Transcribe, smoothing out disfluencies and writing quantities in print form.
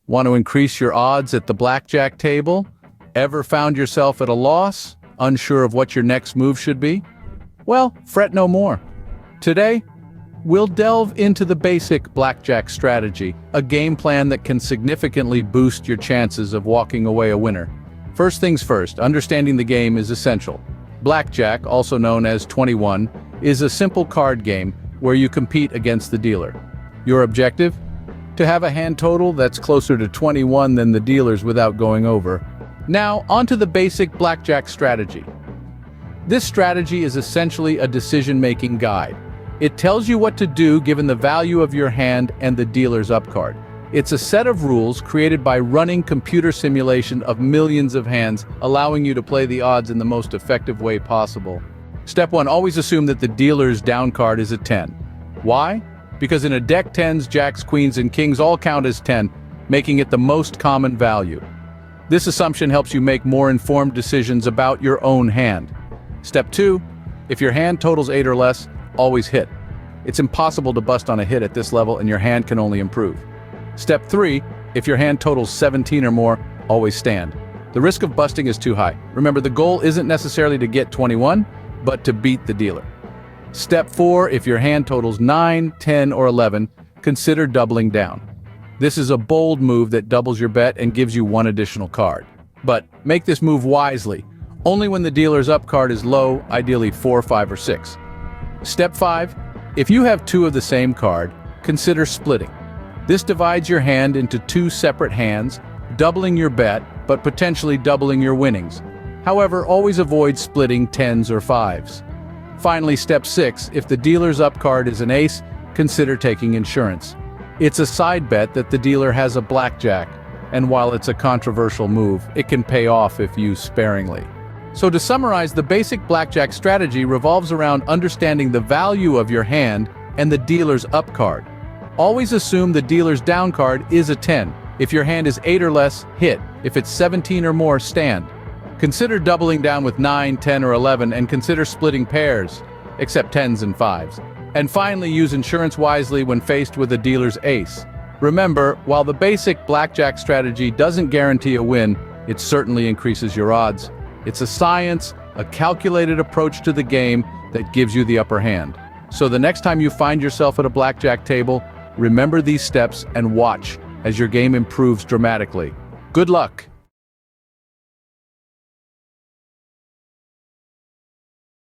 Want to increase your odds at the blackjack table? Ever found yourself at a loss, unsure of what your next move should be? Well, fret no more. Today, we'll delve into the basic blackjack strategy, a game plan that can significantly boost your chances of walking away a winner. First things first, understanding the game is essential. Blackjack, also known as 21, is a simple card game where you compete against the dealer. Your objective? To have a hand total that's closer to 21 than the dealer's without going over. Now, onto the basic blackjack strategy. This strategy is essentially a decision-making guide. It tells you what to do given the value of your hand and the dealer's up card. It's a set of rules created by running computer simulation of millions of hands, allowing you to play the odds in the most effective way possible. Step 1. Always assume that the dealer's down card is a 10. Why? Because in a deck, 10s, jacks, queens, and kings all count as 10, making it the most common value. This assumption helps you make more informed decisions about your own hand. Step 2. If your hand totals 8 or less, always hit. It's impossible to bust on a hit at this level, and your hand can only improve. Step 3. If your hand totals 17 or more, always stand. The risk of busting is too high. Remember, the goal isn't necessarily to get 21, but to beat the dealer. Step 4. If your hand totals 9, 10, or 11, consider doubling down. This is a bold move that doubles your bet and gives you one additional card. But make this move wisely. Only when the dealer's up card is low, ideally 4, 5, or 6. Step 5. If you have two of the same card, consider splitting. This divides your hand into two separate hands, doubling your bet, but potentially doubling your winnings. However, always avoid splitting 10s or 5s. Finally, step 6. If the dealer's up card is an ace, consider taking insurance. It's a side bet that the dealer has a blackjack, and while it's a controversial move, it can pay off if used sparingly. So to summarize, the basic blackjack strategy revolves around understanding the value of your hand and the dealer's up card. Always assume the dealer's down card is a 10. If your hand is 8 or less, hit. If it's 17 or more, stand. Consider doubling down with 9, 10, or 11, and consider splitting pairs, except 10s and 5s. And finally, use insurance wisely when faced with a dealer's ace. Remember, while the basic blackjack strategy doesn't guarantee a win, it certainly increases your odds. It's a science, a calculated approach to the game that gives you the upper hand. So the next time you find yourself at a blackjack table, remember these steps and watch as your game improves dramatically. Good luck!